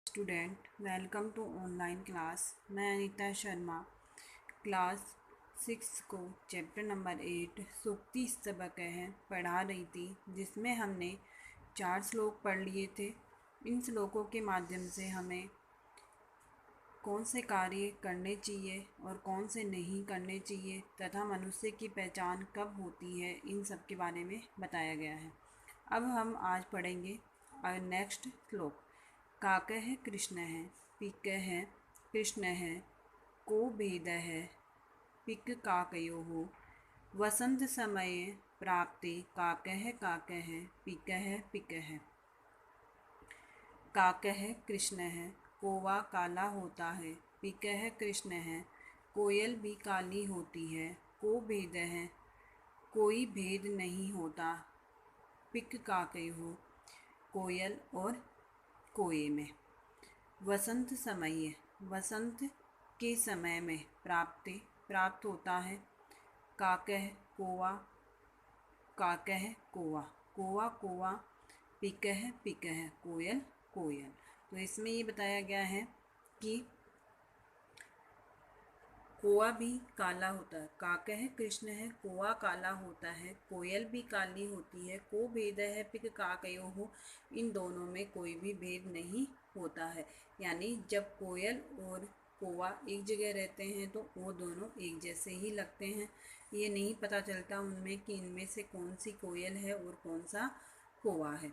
Student welcome to online class. मैं Anita Sharma class 6 को chapter number 8 सूक्ति सबक है पढ़ा रही थी, जिसमें हमने 4 श्लोक पढ़ लिए थे। इन श्लोकों के माध्यम से हमें कौन से कार्य करने चाहिए और कौन से नहीं करने चाहिए तथा मनुष्य की पहचान कब होती है, इन सब के बारे में बताया गया है। अब हम आज पढ़ेंगे नेक्स्ट श्लोक। काकः कृष्ण है, पिकः कृष्ण है, को भेद है पिक काकयोः। वसंत समये प्राप्ते काकः काकः पिकः पिकः। काकः कृष्ण है, कौवा काला होता है, पिकः कृष्ण है, कोयल भी काली होती है, को भेद है कोई भेद नहीं होता, पिक काकयोः कोयल और कोए में। वसंत समय, वसंत के समय में, प्राप्त होता है, काकः कौवा, काकः कौवा, कौवा कौवा, पिकः पिकः कोयल कोयल। तो इसमें ये बताया गया है कि कौवा भी काला होता है, काकः कृष्ण है, कौवा काला होता है, कोयल भी काली होती है, को भेद है पिक काकयोः, इन दोनों में कोई भी भेद नहीं होता है। यानी जब कोयल और कौवा एक जगह रहते हैं तो वो दोनों एक जैसे ही लगते हैं। ये नहीं पता चलता उनमें कि इनमें से कौन सी कोयल है और कौन सा कौवा है।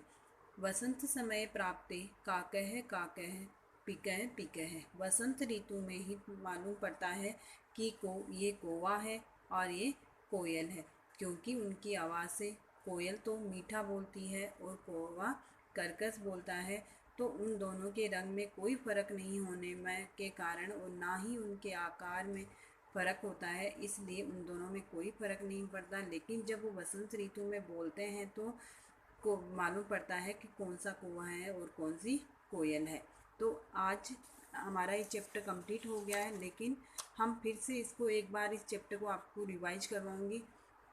वसंत समय प्राप्ते काकः काकः पिकः पिकः। वसंत ऋतु में ही मालूम पड़ता है कि ये कौवा है और ये कोयल है, क्योंकि उनकी आवाज़ से कोयल तो मीठा बोलती है और कौवा कर्कश बोलता है। तो उन दोनों के रंग में कोई फ़र्क नहीं होने में के कारण और ना ही उनके आकार में फ़र्क होता है, इसलिए उन दोनों में कोई फ़र्क नहीं पड़ता। लेकिन जब वो वसंत ऋतु में बोलते हैं तो को मालूम पड़ता है कि कौन सा कौवा है और कौन सी कोयल है। तो आज हमारा ये चैप्टर कंप्लीट हो गया है, लेकिन हम फिर से इसको एक बार इस चैप्टर को आपको रिवाइज करवाऊंगी।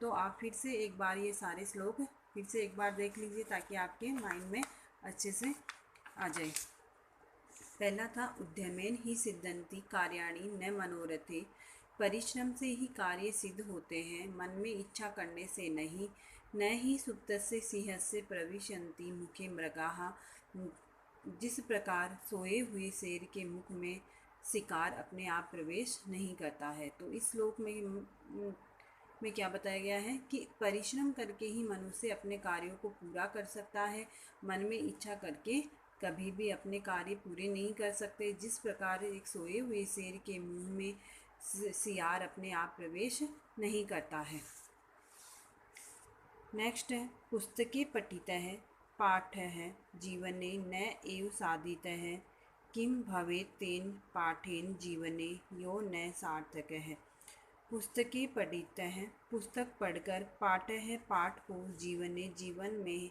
तो आप फिर से एक बार ये सारे श्लोक फिर से एक बार देख लीजिए ताकि आपके माइंड में अच्छे से आ जाए। पहला था उद्यमेन ही सिद्धन्ति कार्याणि न मनोरथे। परिश्रम से ही कार्य सिद्ध होते हैं, मन में इच्छा करने से नहीं। न ही सुप्तस्य सिंहस्य प्रविशन्ति मुखे मृगाः। जिस प्रकार सोए हुए शेर के मुख में शिकार अपने आप प्रवेश नहीं करता है। तो इस श्लोक में क्या बताया गया है कि परिश्रम करके ही मनुष्य अपने कार्यों को पूरा कर सकता है। मन में इच्छा करके कभी भी अपने कार्य पूरे नहीं कर सकते। जिस प्रकार एक सोए हुए शेर के मुंह में सियार अपने आप प्रवेश नहीं करता है। नेक्स्ट है पुस्तके पठितः पाठः जीवने न एव साधितः। किम भवेत् तेन पाठेन जीवने यो न सार्थकः। पुस्तकें पठितः, पुस्तक पढ़कर, पाठः पाठ को जीवन में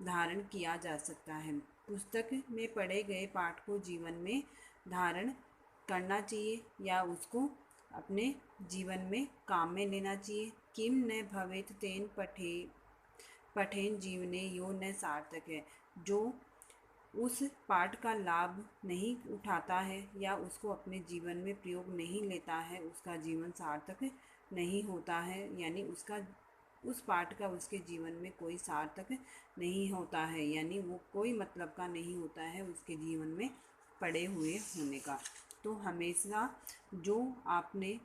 धारण किया जा सकता है। पुस्तक में पढ़े गए पाठ को जीवन में धारण करना चाहिए या उसको अपने जीवन में काम में लेना चाहिए। किम न भवेत् तेन पठेन जीवने यो न सार्थक है। जो उस पाठ का लाभ नहीं उठाता है या उसको अपने जीवन में प्रयोग नहीं लेता है, उसका जीवन सार्थक नहीं होता है। यानी उस पाठ का उसके जीवन में कोई सार्थक नहीं होता है, यानी वो कोई मतलब का नहीं होता है उसके जीवन में पढ़े हुए होने का। तो हमेशा जो आपने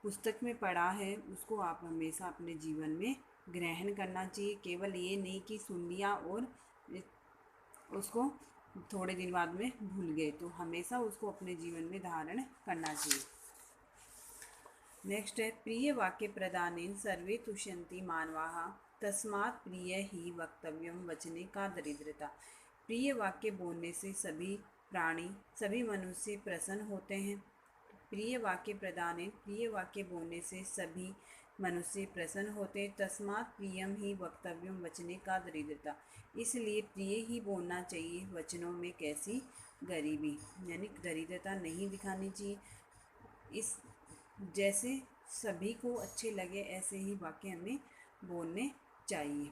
पुस्तक में पढ़ा है उसको आप हमेशा अपने जीवन में ग्रहण करना चाहिए। केवल ये नहीं कि सुन लिया और उसको थोड़े दिन बाद में भूल गए, तो हमेशा उसको अपने जीवन में धारण करना चाहिए। नेक्स्ट है प्रिय वाक्य प्रदानेन सर्वे तुष्यन्ति मानवाः। तस्मात् प्रिय ही वक्तव्यम वचने का दरिद्रता। प्रिय वाक्य बोलने से सभी प्राणी, सभी मनुष्य प्रसन्न होते हैं। प्रिय वाक्य प्रदानेन, प्रिय वाक्य बोलने से सभी मनुष्य प्रसन्न होते। तस्मात् प्रियम ही वक्तव्यम वचने का दरिद्रता। इसलिए प्रिय ही बोलना चाहिए, वचनों में कैसी गरीबी यानी दरिद्रता नहीं दिखानी चाहिए। इस जैसे सभी को अच्छे लगे ऐसे ही वाक्य हमें बोलने चाहिए।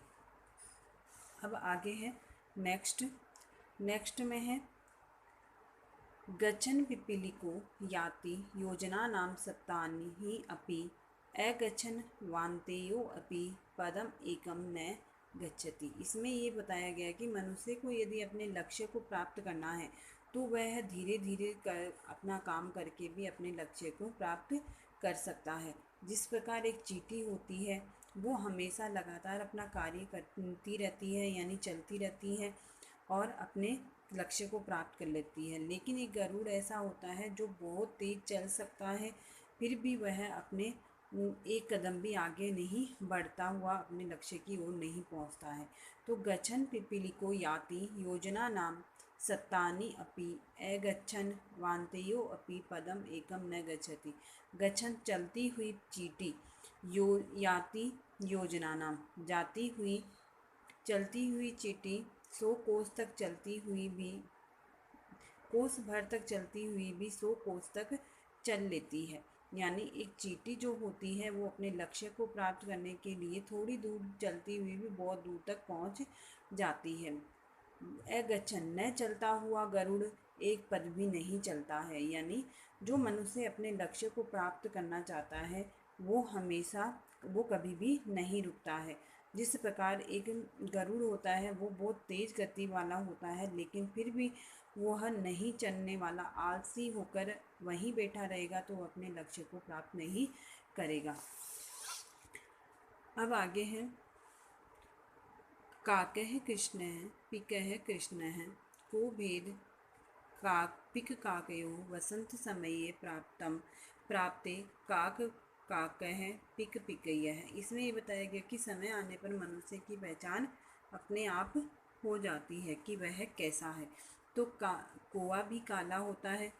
अब आगे है नेक्स्ट में है गच्छन् पिपीलिको याति योजनानां सत्तानि अपि अगच्छन् वान्तेयो अपि पदम एकम न गच्छति। इसमें ये बताया गया कि मनुष्य को यदि अपने लक्ष्य को प्राप्त करना है तो वह धीरे धीरे कर अपना काम करके भी अपने लक्ष्य को प्राप्त कर सकता है। जिस प्रकार एक चींटी होती है वो हमेशा लगातार अपना कार्य करती रहती है, यानी चलती रहती है और अपने लक्ष्य को प्राप्त कर लेती है, लेकिन एक गरुड़ ऐसा होता है जो बहुत तेज चल सकता है, फिर भी वह अपने एक कदम भी आगे नहीं बढ़ता हुआ अपने लक्ष्य की ओर नहीं पहुंचता है। तो गच्छन् पिपीलिको याति योजना नाम सत्तानि अपि अगच्छन् वान्तेयो अपि पदम एकम न गच्छति। गच्छन् चलती हुई चींटी, यो याति योजना नाम जाती हुई चलती हुई चींटी 100 कोस तक चलती हुई भी कोस भर तक चलती हुई भी 100 कोस तक चल लेती है। यानी एक चींटी जो होती है वो अपने लक्ष्य को प्राप्त करने के लिए थोड़ी दूर चलती हुई भी बहुत दूर तक पहुंच जाती है। अगच्छन् न चलता हुआ गरुड़ एक पद भी नहीं चलता है, यानी जो मनुष्य अपने लक्ष्य को प्राप्त करना चाहता है वो कभी भी नहीं रुकता है। जिस प्रकार एक गरुड़ होता है वो बहुत तेज गति वाला होता है, लेकिन फिर भी वह नहीं चलने वाला, आलसी होकर वहीं बैठा रहेगा तो अपने लक्ष्य को प्राप्त नहीं करेगा। अब आगे है काकः कृष्णः पिकः कृष्णः को भेद पिक काकयोः वसंत समये प्राप्ते काक काकः पिक पिकयः। इसमें ये बताया गया कि समय आने पर मनुष्य की पहचान अपने आप हो जाती है कि वह कैसा है। तो कौवा भी काला होता है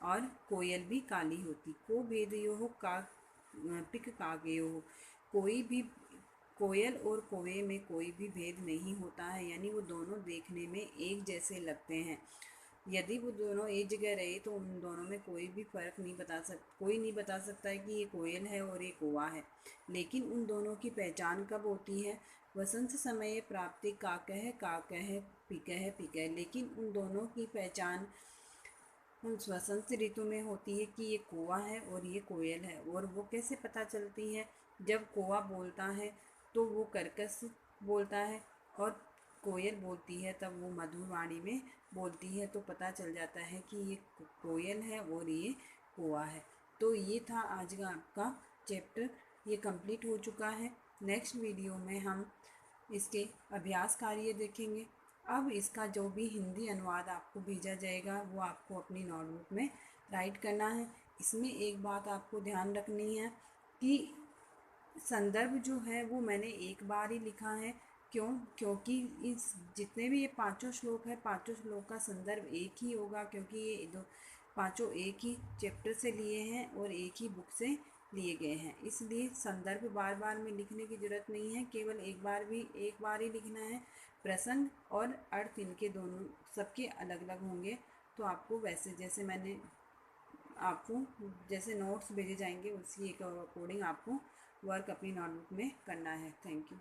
और कोयल भी काली होती। को भेदयोः का पिक काकयोः, कोई भी कोयल और कौवे में कोई भी भेद नहीं होता है, यानी वो दोनों देखने में एक जैसे लगते हैं। यदि वो दोनों एक जगह रहे तो उन दोनों में कोई नहीं बता सकता है कि ये कोयल है और ये कौवा है। लेकिन उन दोनों की पहचान कब होती है? वसंत समय प्राप्ति काकः काकः पिकः पिकः। लेकिन उन दोनों की पहचान उस वसंत ऋतु में होती है कि ये कौवा है और ये कोयल है। और वो कैसे पता चलती है? जब कौवा बोलता है तो वो कर्कश बोलता है और कोयल बोलती है तब वो मधुर वाणी में बोलती है, तो पता चल जाता है कि ये कोयल है और ये कौवा है। तो ये था आज का आपका चैप्टर, ये कंप्लीट हो चुका है। नेक्स्ट वीडियो में हम इसके अभ्यास कार्य देखेंगे। अब इसका जो भी हिंदी अनुवाद आपको भेजा जाएगा वो आपको अपनी नोटबुक में राइट करना है। इसमें एक बात आपको ध्यान रखनी है कि संदर्भ जो है वो मैंने एक बार ही लिखा है। क्योंकि इस जितने भी ये पांचों श्लोक है, पांचों श्लोक का संदर्भ एक ही होगा, क्योंकि ये पांचों एक ही चैप्टर से लिए हैं और एक ही बुक से लिए गए हैं। इसलिए संदर्भ बार बार में लिखने की ज़रूरत नहीं है, केवल एक बार ही लिखना है। प्रसंग और अर्थ इनके दोनों सबके अलग अलग होंगे। तो आपको जैसे नोट्स भेजे जाएंगे उसी के अकॉर्डिंग आपको वर्क अपनी नोटबुक में करना है। Thank you.